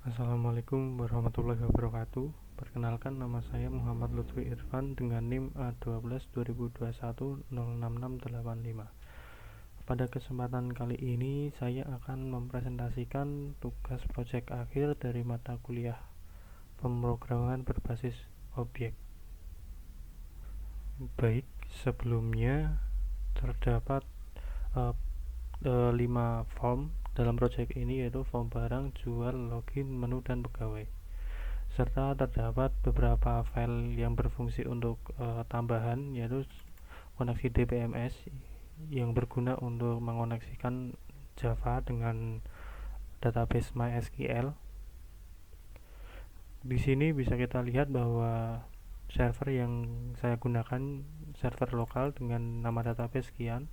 Assalamualaikum warahmatullahi wabarakatuh. Perkenalkan, nama saya Muhammad Lutfi Irfan dengan NIM A12 2021 06685. Pada kesempatan kali ini saya akan mempresentasikan tugas proyek akhir dari mata kuliah pemrograman berbasis objek. Baik, sebelumnya terdapat 5 form dalam proyek ini, yaitu form barang, jual, login, menu, dan pegawai, serta terdapat beberapa file yang berfungsi untuk tambahan, yaitu koneksi DBMS yang berguna untuk mengoneksikan Java dengan database MySQL. Di sini bisa kita lihat bahwa server yang saya gunakan server lokal dengan nama database sekian.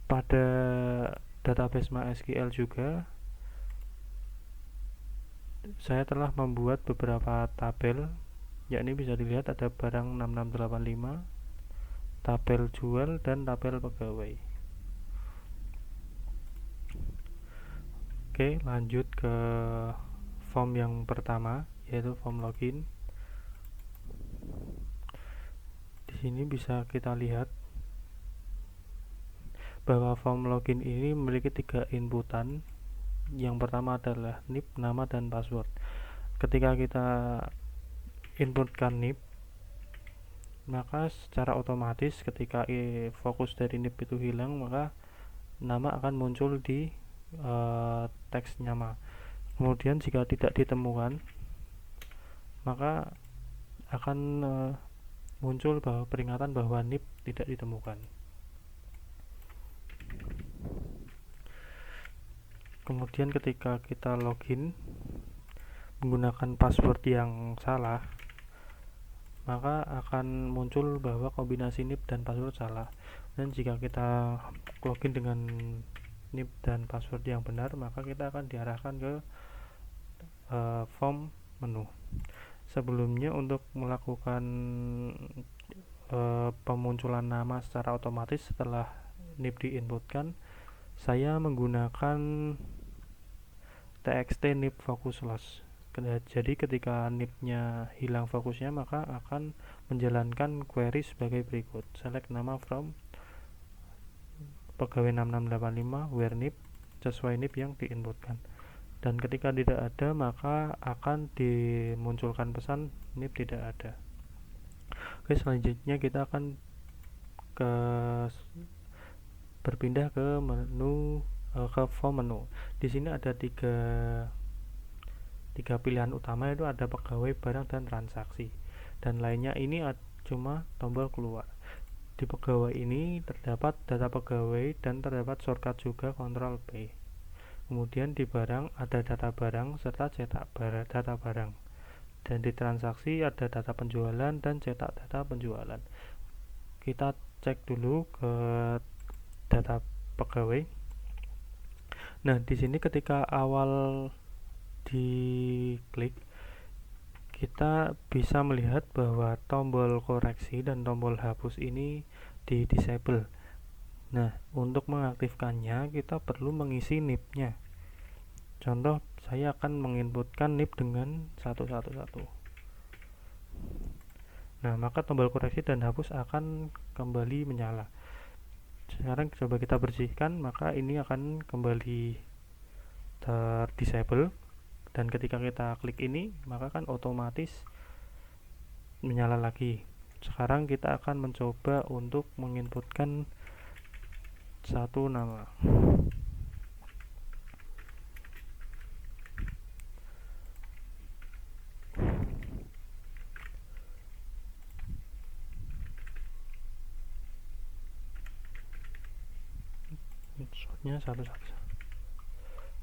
Pada database MySQL juga saya telah membuat beberapa tabel, yakni bisa dilihat ada barang 6685, tabel jual, dan tabel pegawai. Oke, lanjut ke form yang pertama, yaitu form login. Di sini bisa kita lihat bahwa form login ini memiliki 3 inputan. Yang pertama adalah NIP, nama, dan password. Ketika kita inputkan NIP, maka secara otomatis ketika fokus dari NIP itu hilang, maka nama akan muncul di teks nama. Kemudian jika tidak ditemukan, maka akan muncul peringatan bahwa NIP tidak ditemukan. Kemudian ketika kita login menggunakan password yang salah, maka akan muncul bahwa kombinasi NIP dan password salah. Dan jika kita login dengan NIP dan password yang benar, maka kita akan diarahkan ke form menu. Sebelumnya, untuk melakukan pemunculan nama secara otomatis setelah NIP diinputkan, saya menggunakan txt NIP focus loss. Jadi ketika NIP-nya hilang fokusnya, maka akan menjalankan query sebagai berikut: select nama from pegawai 6685 where NIP sesuai NIP yang diinputkan. Dan ketika tidak ada, maka akan dimunculkan pesan NIP tidak ada. Oke, selanjutnya kita akan berpindah ke menu, ke form menu. Di sini ada tiga pilihan utama, yaitu ada pegawai, barang, dan transaksi, dan lainnya ini cuma tombol keluar. Di pegawai ini terdapat data pegawai dan terdapat shortcut juga Ctrl P. Kemudian di barang ada data barang serta cetak data barang, dan di transaksi ada data penjualan dan cetak data penjualan. Kita cek dulu ke data pegawai. Nah, di sini ketika awal diklik, kita bisa melihat bahwa tombol koreksi dan tombol hapus ini di disable. Nah, untuk mengaktifkannya kita perlu mengisi NIP-nya. Contoh, saya akan menginputkan NIP dengan 111. Nah, maka tombol koreksi dan hapus akan kembali menyala. Sekarang coba kita bersihkan, maka ini akan kembali terdisable. Dan ketika kita klik ini, maka kan otomatis menyala lagi. Sekarang kita akan mencoba untuk menginputkan satu nama. Shotnya 111.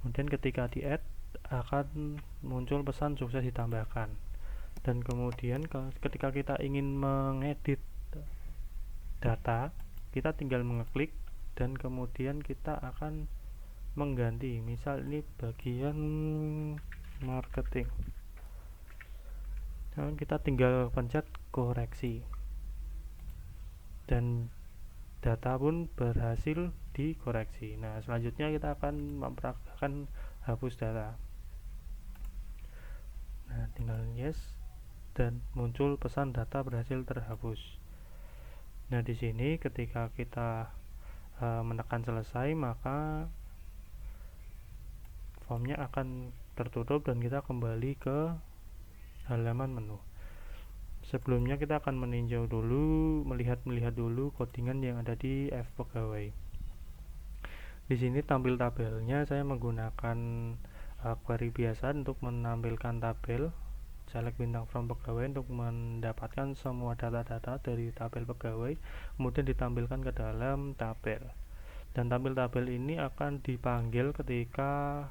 Kemudian ketika di add, akan muncul pesan sukses ditambahkan. Dan kemudian ketika kita ingin mengedit data, kita tinggal mengeklik dan kemudian kita akan mengganti. Misal ini bagian marketing, dan kita tinggal pencet koreksi, dan data pun berhasil dikoreksi. Nah, selanjutnya kita akan mempraktikkan hapus data. Nah, tinggal yes dan muncul pesan data berhasil terhapus. Nah, di sini ketika kita menekan selesai, maka formnya akan tertutup dan kita kembali ke halaman menu. Sebelumnya kita akan meninjau dulu, melihat dulu codingan yang ada di F pegawai. Di sini tampil tabelnya, saya menggunakan query biasa untuk menampilkan tabel. Select bintang from pegawai untuk mendapatkan semua data-data dari tabel pegawai, kemudian ditampilkan ke dalam tabel. Dan tampil tabel ini akan dipanggil ketika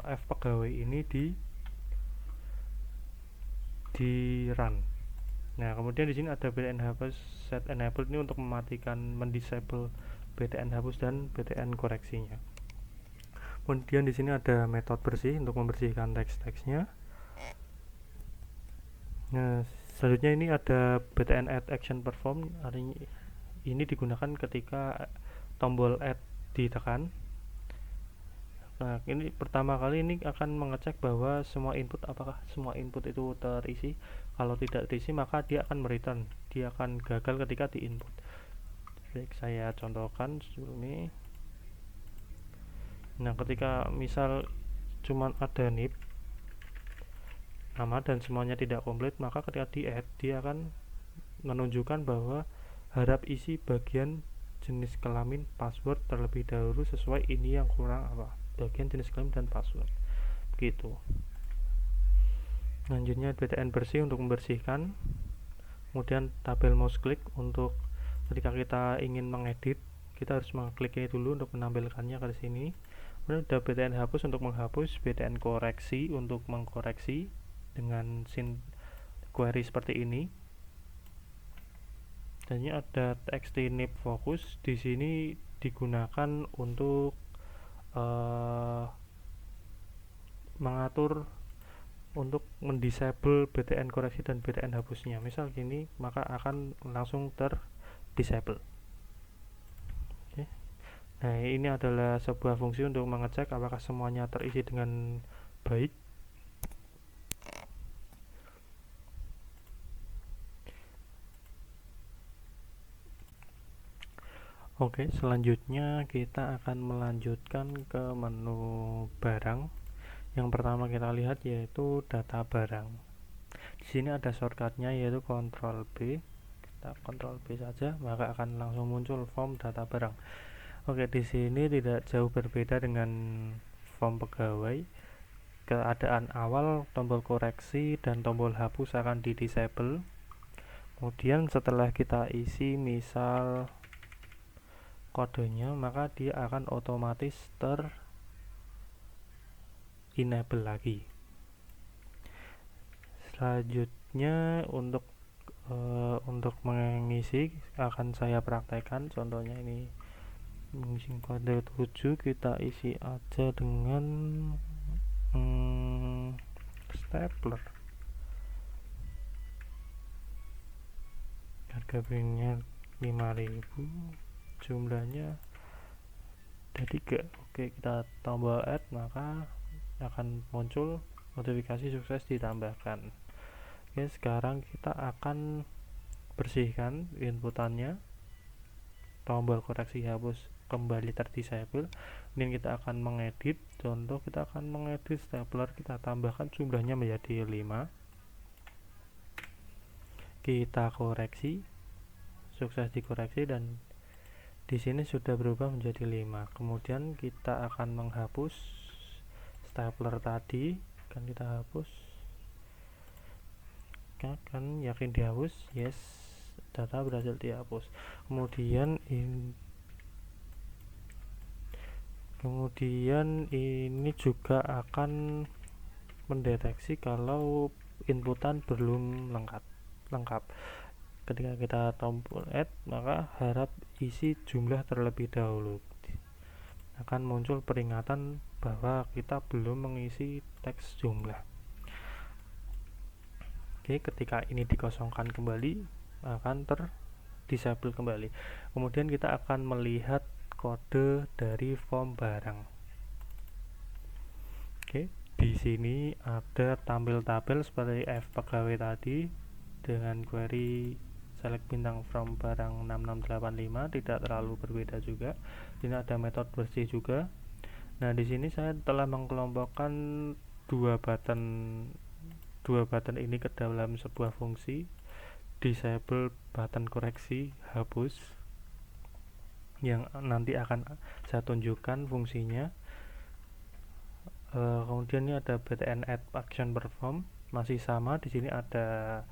F pegawai ini di run. Nah, kemudian di sini ada btn hapus set enable ini untuk mematikan, mendisable btn hapus dan btn koreksinya. Kemudian di sini ada metode bersih untuk membersihkan teks-teksnya. Nah, selanjutnya ini ada btn add action perform. Ini digunakan ketika tombol add ditekan. Nah, ini pertama kali ini akan mengecek bahwa apakah semua input itu terisi. Kalau tidak terisi, maka dia akan mereturn. Dia akan gagal ketika di input. Baik, saya contohkan ini. Nah, ketika misal cuman ada nip nama dan semuanya tidak komplit, maka ketika di add dia akan menunjukkan bahwa harap isi bagian jenis kelamin password terlebih dahulu sesuai ini yang kurang bagian jenis kelamin dan password begitu. Selanjutnya btn bersih untuk membersihkan, kemudian tabel mouse click untuk ketika kita ingin mengedit, kita harus mengkliknya dulu untuk menampilkannya ke sini. Kemudian ada btn hapus untuk menghapus, btn koreksi untuk mengkoreksi dengan query seperti ini. Dan ini ada txt nip focus, di sini digunakan untuk mengatur untuk mendisable btn koreksi dan btn hapusnya. Misal gini, maka akan langsung terdisable. Oke. Nah, ini adalah sebuah fungsi untuk mengecek apakah semuanya terisi dengan baik. Oke, selanjutnya kita akan melanjutkan ke menu barang. Yang pertama kita lihat yaitu data barang. Di sini ada shortcutnya yaitu Ctrl B. Kita Ctrl B saja, maka akan langsung muncul form data barang. Oke, di sini tidak jauh berbeda dengan form pegawai. Keadaan awal tombol koreksi dan tombol hapus akan di disable. Kemudian setelah kita isi misal kodenya, maka dia akan otomatis enable lagi. Selanjutnya untuk mengisi akan saya praktekkan. Contohnya ini mengisi kode 7, kita isi aja dengan stapler. Harga printnya 5.000, jumlahnya ada 3. Oke, kita tombol add, maka akan muncul notifikasi sukses ditambahkan. Oke, sekarang kita akan bersihkan inputannya. Tombol koreksi hapus kembali terdisable. Kemudian kita akan mengedit. Contoh, kita akan mengedit stapler, kita tambahkan jumlahnya menjadi 5. Kita koreksi, sukses dikoreksi dan di sini sudah berubah menjadi 5. Kemudian kita akan menghapus stapler tadi, kan kita hapus. Kan yakin dihapus, yes, data berhasil dihapus. Kemudian ini juga akan mendeteksi kalau inputan belum lengkap. Ketika kita tombol add, maka harap isi jumlah terlebih dahulu. Akan muncul peringatan bahwa kita belum mengisi teks jumlah. Oke, ketika ini dikosongkan kembali akan disable kembali. Kemudian kita akan melihat kode dari form barang. Oke, di sini ada tampil tabel seperti F pegawai tadi dengan query select bintang from barang 6685, tidak terlalu berbeda juga. Ini ada metode bersih juga. Nah, di sini saya telah mengelompokkan dua button ini ke dalam sebuah fungsi disable button koreksi hapus, yang nanti akan saya tunjukkan fungsinya. Kemudian ini ada btn add action perform, masih sama. Di sini ada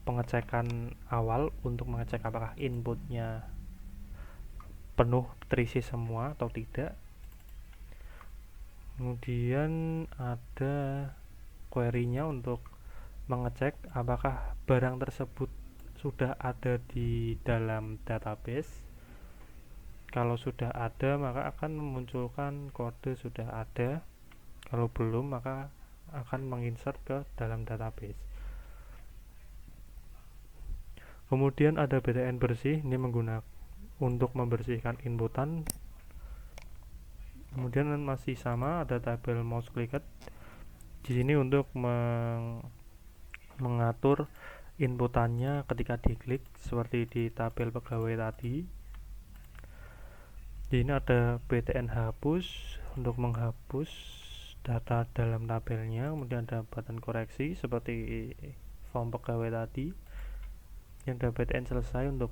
pengecekan awal untuk mengecek apakah inputnya penuh terisi semua atau tidak. Kemudian ada query-nya untuk mengecek apakah barang tersebut sudah ada di dalam database. Kalau sudah ada, maka akan memunculkan kode sudah ada. Kalau belum, maka akan menginsert ke dalam database. Kemudian ada btn bersih, ini menggunakan untuk membersihkan inputan. Kemudian masih sama, ada tabel mouse clicked di sini untuk mengatur inputannya ketika diklik seperti di tabel pegawai tadi. Di sini ada btn hapus untuk menghapus data dalam tabelnya. Kemudian ada button koreksi seperti form pegawai tadi. Yang ada btn selesai untuk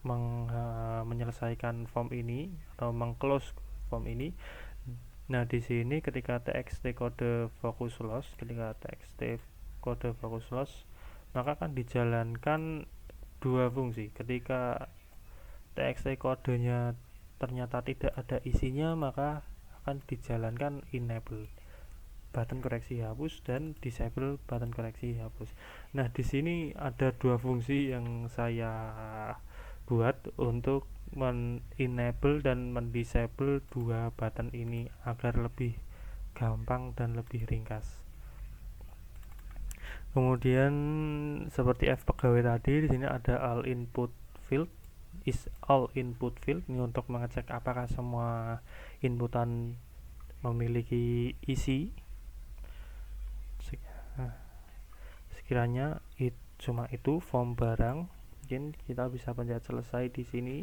menyelesaikan form ini atau mengclose form ini. Nah, di sini ketika txt kode focus loss, maka akan dijalankan dua fungsi. Ketika txt kodenya ternyata tidak ada isinya, maka akan dijalankan enable button koreksi hapus dan disable button koreksi hapus. Nah, di sini ada dua fungsi yang saya buat untuk enable dan disable dua button ini agar lebih gampang dan lebih ringkas. Kemudian seperti F pegawai tadi, di sini ada all input field ini untuk mengecek apakah semua inputan memiliki isi. Sekiranya cuma itu form barang, mungkin kita bisa pencet selesai di sini.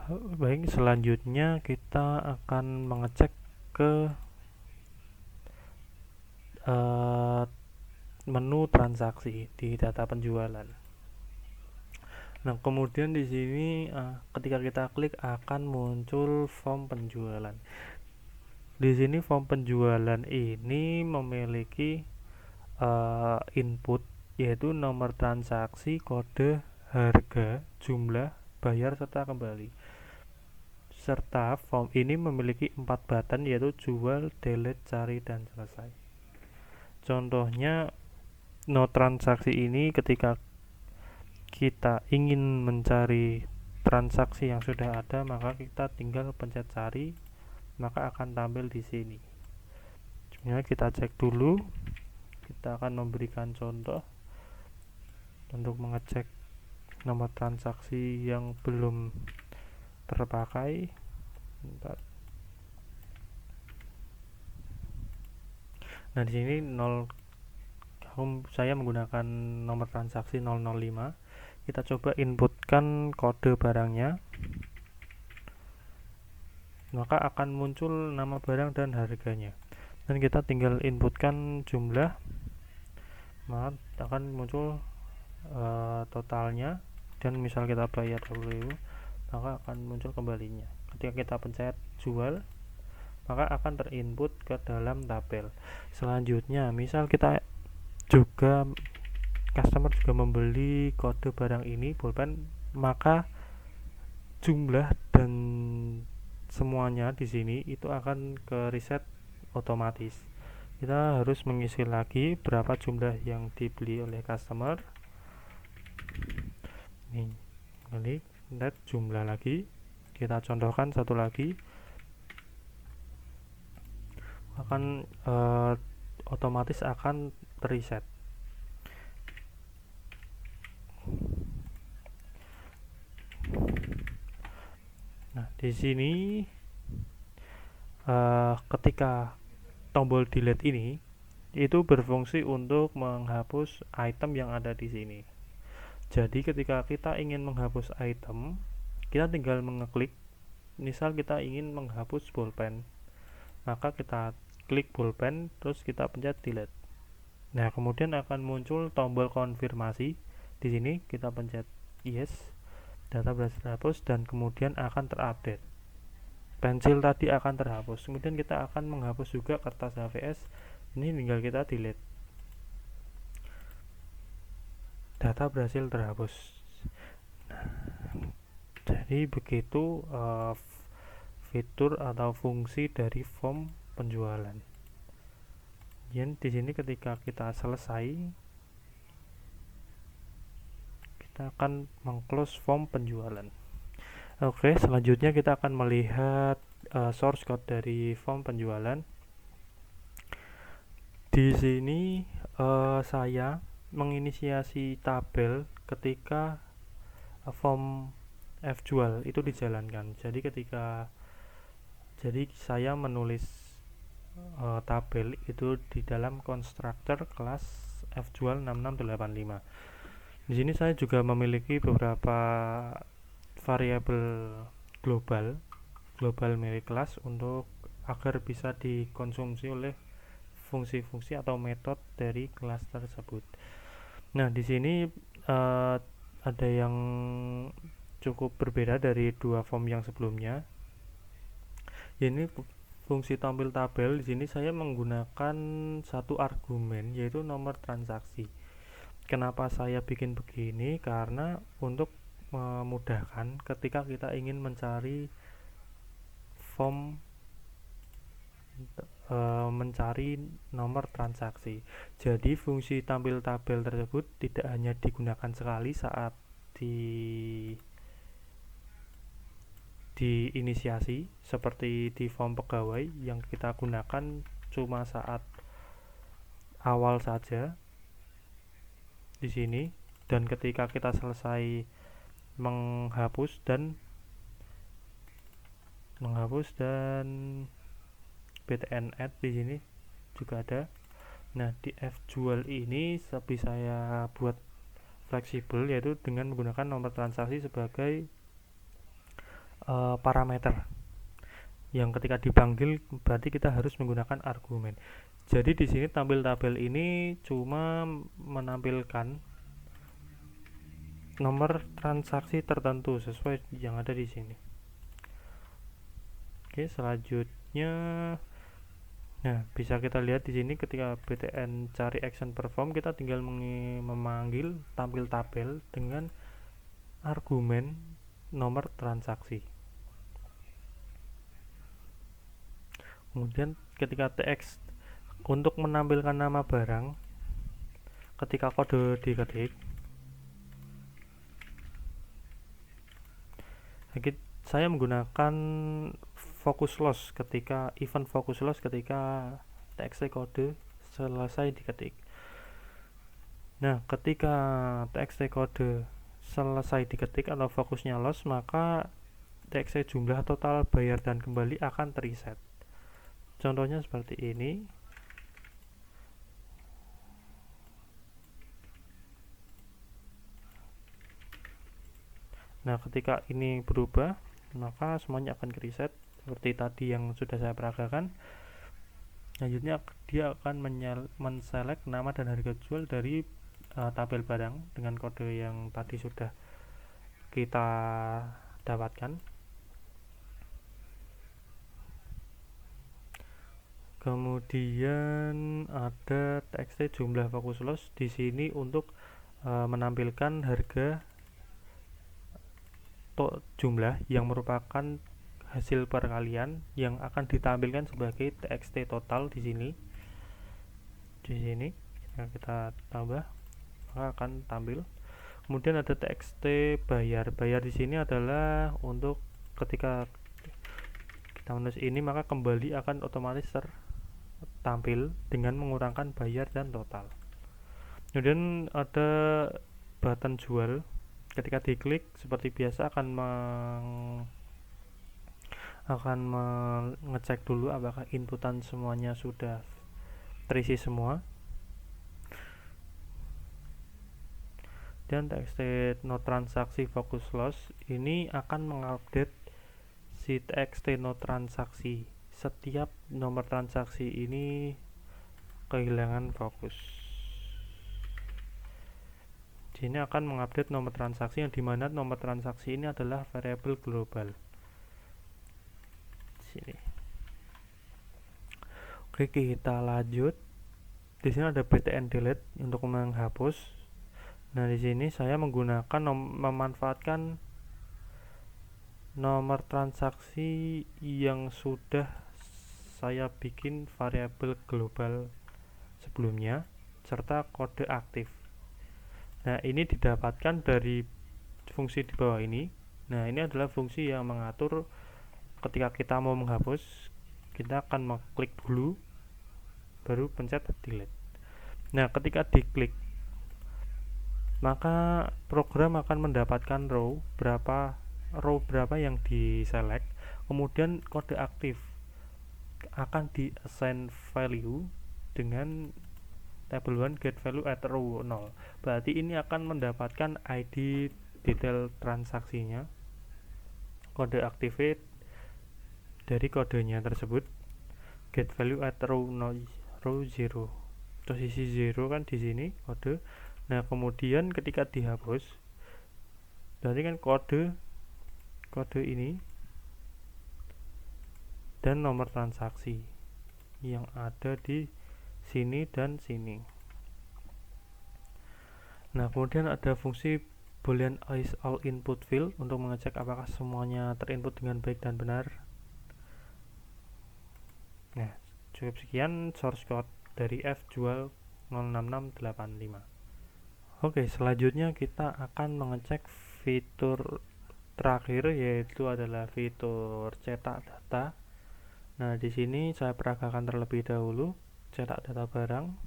Baik, selanjutnya kita akan mengecek ke menu transaksi di data penjualan. Nah, kemudian di sini ketika kita klik akan muncul form penjualan. Di sini form penjualan ini memiliki input yaitu nomor transaksi, kode, harga, jumlah, bayar, serta kembali. Serta form ini memiliki 4 button yaitu jual, delete, cari, dan selesai. Contohnya no transaksi ini ketika kita ingin mencari transaksi yang sudah ada, maka kita tinggal pencet cari, maka akan tampil di sini. Sebenarnya kita cek dulu. Kita akan memberikan contoh untuk mengecek nomor transaksi yang belum terpakai. Nah, di sini saya menggunakan nomor transaksi 005. Kita coba inputkan kode barangnya, maka akan muncul nama barang dan harganya. Dan kita tinggal inputkan jumlah, maka akan muncul totalnya. Dan misal kita bayar 20.000, maka akan muncul kembalinya. Ketika kita pencet jual, maka akan terinput ke dalam tabel. Selanjutnya, misal kita juga customer juga membeli kode barang ini pulpen, maka jumlah dan semuanya di sini itu akan ke reset otomatis. Kita harus mengisi lagi berapa jumlah yang dibeli oleh customer. Ini lihat jumlah lagi. Kita contohkan satu lagi. Akan otomatis akan reset. Nah, di sini ketika tombol delete ini itu berfungsi untuk menghapus item yang ada di sini. Jadi ketika kita ingin menghapus item, kita tinggal mengeklik. Misal kita ingin menghapus bolpen, maka kita klik bolpen, terus kita pencet delete. Nah, kemudian akan muncul tombol konfirmasi. Di sini kita pencet yes, data berhasil terhapus, dan kemudian akan terupdate. Pensil tadi akan terhapus. Kemudian kita akan menghapus juga kertas HVS. Ini tinggal kita delete. Data berhasil terhapus. Nah, jadi begitu fitur atau fungsi dari form penjualan. Kemudian di sini ketika kita selesai, kita akan mengclose form penjualan. Oke, selanjutnya kita akan melihat source code dari form penjualan. Di sini saya menginisiasi tabel ketika form fjual itu dijalankan. Jadi saya menulis tabel itu di dalam konstruktor kelas fjual 6685. Di sini saya juga memiliki beberapa variabel global milik kelas untuk agar bisa dikonsumsi oleh fungsi-fungsi atau metode dari kelas tersebut. Nah, di sini ada yang cukup berbeda dari dua form yang sebelumnya. Ini fungsi tampil tabel. Di sini saya menggunakan satu argumen, yaitu nomor transaksi. Kenapa saya bikin begini? Karena untuk memudahkan ketika kita ingin mencari form, mencari nomor transaksi. Jadi fungsi tampil tabel tersebut tidak hanya digunakan sekali saat diinisiasi seperti di form pegawai yang kita gunakan cuma saat awal saja di sini, dan ketika kita selesai menghapus dan btn add di sini juga ada. Nah, di fjual ini bisa saya buat fleksibel, yaitu dengan menggunakan nomor transaksi sebagai parameter yang ketika dipanggil berarti kita harus menggunakan argumen. Jadi di sini tampil tabel ini cuma menampilkan nomor transaksi tertentu sesuai yang ada di sini. Oke, selanjutnya, nah bisa kita lihat di sini ketika btn cari action perform, kita tinggal memanggil tampil tabel dengan argumen nomor transaksi. Kemudian ketika tx untuk menampilkan nama barang, ketika kode diketik, saya menggunakan focus loss ketika event focus loss ketika txt kode selesai diketik. Nah, ketika txt kode selesai diketik atau fokusnya loss, maka txt jumlah total bayar dan kembali akan terreset. Contohnya seperti ini. Nah, ketika ini berubah, maka semuanya akan reset seperti tadi yang sudah saya peragakan. Selanjutnya dia akan menselect nama dan harga jual dari tabel barang dengan kode yang tadi sudah kita dapatkan. Kemudian ada txt jumlah fokus loss di sini untuk menampilkan harga jumlah yang merupakan hasil perkalian yang akan ditampilkan sebagai txt total di sini. Di sini kita tambah, maka akan tampil. Kemudian ada txt bayar. Bayar di sini adalah untuk ketika kita menulis ini, maka kembali akan otomatis tampil dengan mengurangkan bayar dan total. Kemudian ada button jual. Ketika diklik seperti biasa akan mengecek dulu apakah inputan semuanya sudah terisi semua. Dan txt no transaksi focus loss ini akan mengupdate si txt no transaksi. Setiap nomor transaksi ini kehilangan fokus. Sini akan mengupdate nomor transaksi yang dimana nomor transaksi ini adalah variabel global. Sini. Oke, kita lanjut. Di sini ada btn delete untuk menghapus. Nah, di sini saya memanfaatkan nomor transaksi yang sudah saya bikin variabel global sebelumnya serta kode aktif. Nah, ini didapatkan dari fungsi di bawah ini. Nah, ini adalah fungsi yang mengatur ketika kita mau menghapus, kita akan mengklik dulu baru pencet delete. Nah, ketika diklik maka program akan mendapatkan row berapa yang diselect, kemudian kode aktif akan di assign value dengan table 1 get value at row 0. Berarti ini akan mendapatkan ID detail transaksinya, kode activate dari kodenya tersebut, get value at row 0, row 0. Posisi 0 kan di sini kode. Nah, kemudian ketika dihapus berarti kan kode ini dan nomor transaksi yang ada di sini dan sini. Nah, kemudian ada fungsi boolean is all input field untuk mengecek apakah semuanya terinput dengan baik dan benar. Nah, cukup sekian source code dari fjual 06685. Oke, selanjutnya kita akan mengecek fitur terakhir, yaitu adalah fitur cetak data. Nah, di sini saya peragakan terlebih dahulu cetak data barang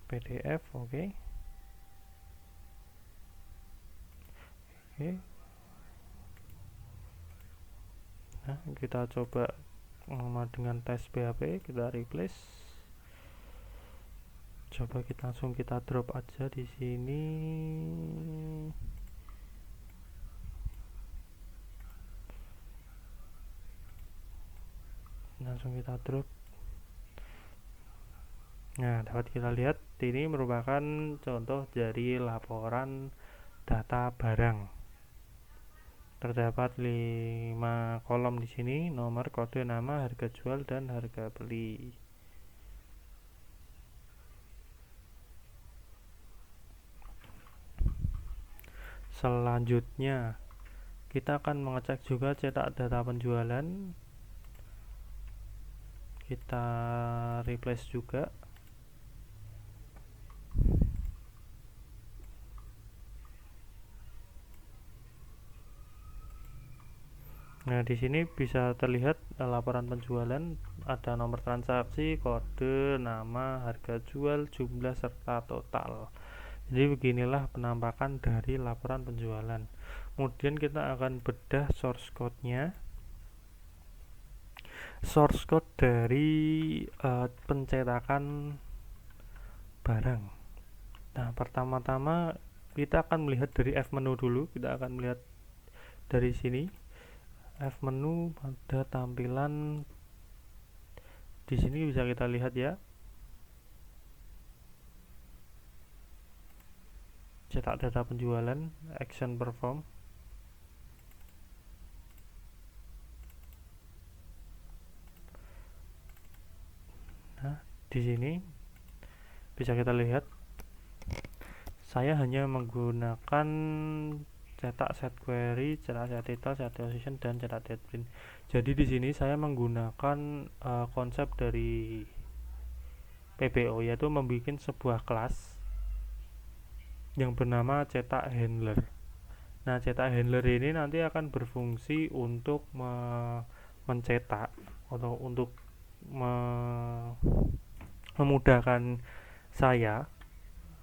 PDF. Oke. Nah, kita coba dengan tes PHP, kita replace. Coba langsung kita drop aja di sini. Langsung kita drop. Nah, dapat kita lihat ini merupakan contoh dari laporan data barang. Terdapat 5 kolom di sini, nomor, kode, nama, harga jual, dan harga beli. Selanjutnya kita akan mengecek juga cetak data penjualan. Kita replace juga. Nah, di sini bisa terlihat laporan penjualan, ada nomor transaksi, kode, nama, harga jual, jumlah serta total. Jadi beginilah penampakan dari laporan penjualan. Kemudian kita akan bedah source code-nya. Source code dari pencetakan barang. Nah, pertama-tama kita akan melihat dari F menu dulu. Kita akan melihat dari sini. F menu ada tampilan di sini, bisa kita lihat ya. Cetak data penjualan, action perform. Nah, di sini bisa kita lihat saya hanya menggunakan cetak set query, cetak set title, set position, dan cetak date print. Jadi di sini saya menggunakan konsep dari PBO, yaitu membuat sebuah kelas yang bernama cetak handler. Nah, cetak handler ini nanti akan berfungsi untuk mencetak atau untuk memudahkan saya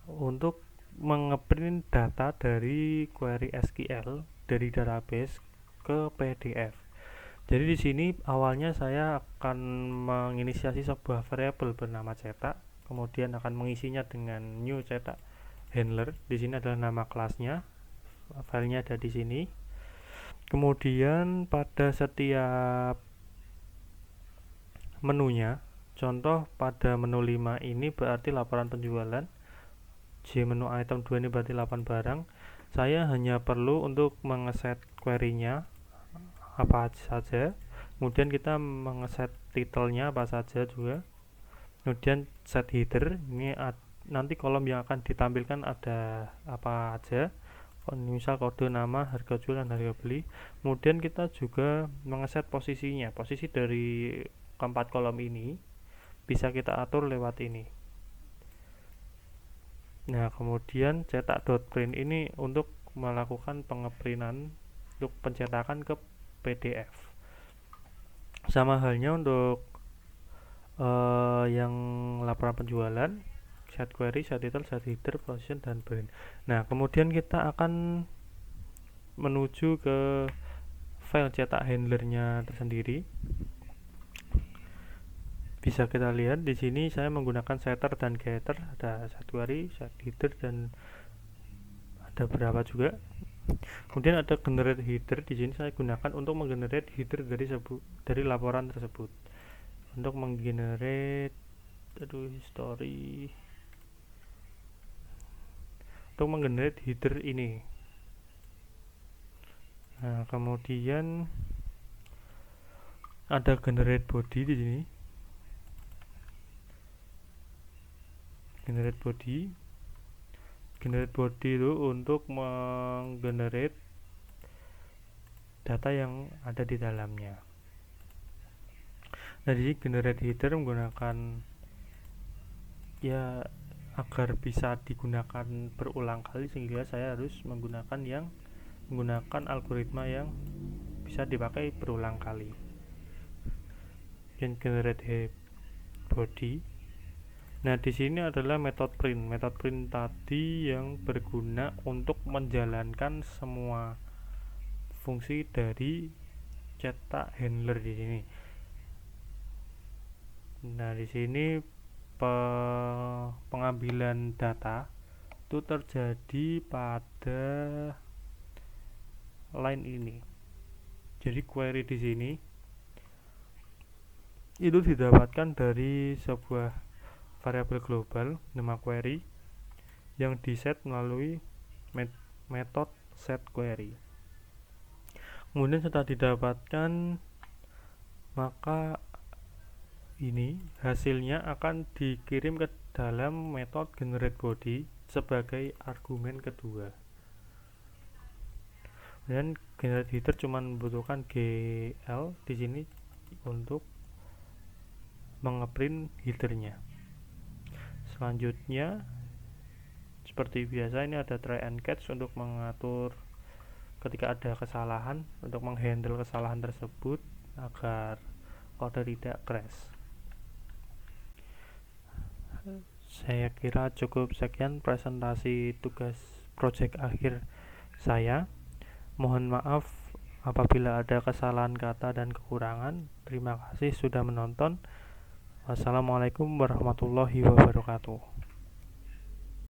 untuk mengeprint data dari query SQL dari database ke PDF. Jadi di sini awalnya saya akan menginisiasi sebuah variabel bernama cetak, kemudian akan mengisinya dengan new cetak handler. Di sini adalah nama kelasnya, filenya ada di sini. Kemudian pada setiap menunya, contoh pada menu 5 ini berarti laporan penjualan, J menu item 2 ini berarti 8 barang. Saya hanya perlu untuk mengeset query-nya apa saja, kemudian kita mengeset title-nya apa saja juga, kemudian set header. Ini nanti kolom yang akan ditampilkan ada apa aja, misal kode nama, harga jual, dan harga beli. Kemudian kita juga mengeset posisinya, posisi dari keempat kolom ini bisa kita atur lewat ini. Nah, kemudian cetak.print ini untuk melakukan pengeprintan untuk pencetakan ke PDF. Sama halnya untuk yang laporan penjualan, set query, set title, set header, position, dan print. Nah, kemudian kita akan menuju ke file cetak handlernya tersendiri. Bisa kita lihat di sini saya menggunakan setter dan getter, ada set query, set header, dan ada berapa juga. Kemudian ada generate header. Di sini saya gunakan untuk menggenerate header dari laporan tersebut. Untuk menggenerate history, untuk menggenerate header ini. Nah, kemudian ada generate body di sini. Generate body itu untuk menggenerate data yang ada di dalamnya. Nah, di generate header menggunakan ya agar bisa digunakan berulang kali, sehingga saya harus menggunakan algoritma yang bisa dipakai berulang kali. Dan generate body. Nah, di sini adalah metode print. Metode print tadi yang berguna untuk menjalankan semua fungsi dari cetak handler di sini. Nah, di sini pengambilan data itu terjadi pada line ini. Jadi query di sini itu didapatkan dari sebuah variabel global nama query yang diset melalui metode set query. Kemudian setelah didapatkan, maka ini hasilnya akan dikirim ke dalam metode generate body sebagai argumen kedua. Dan generate header cuma membutuhkan GL di sini untuk mengeprint headernya. Selanjutnya seperti biasa, ini ada try and catch untuk mengatur ketika ada kesalahan, untuk menghandle kesalahan tersebut agar kode tidak crash. Saya kira cukup sekian presentasi tugas project akhir saya. Mohon maaf apabila ada kesalahan kata dan kekurangan. Terima kasih sudah menonton. Wassalamualaikum warahmatullahi wabarakatuh.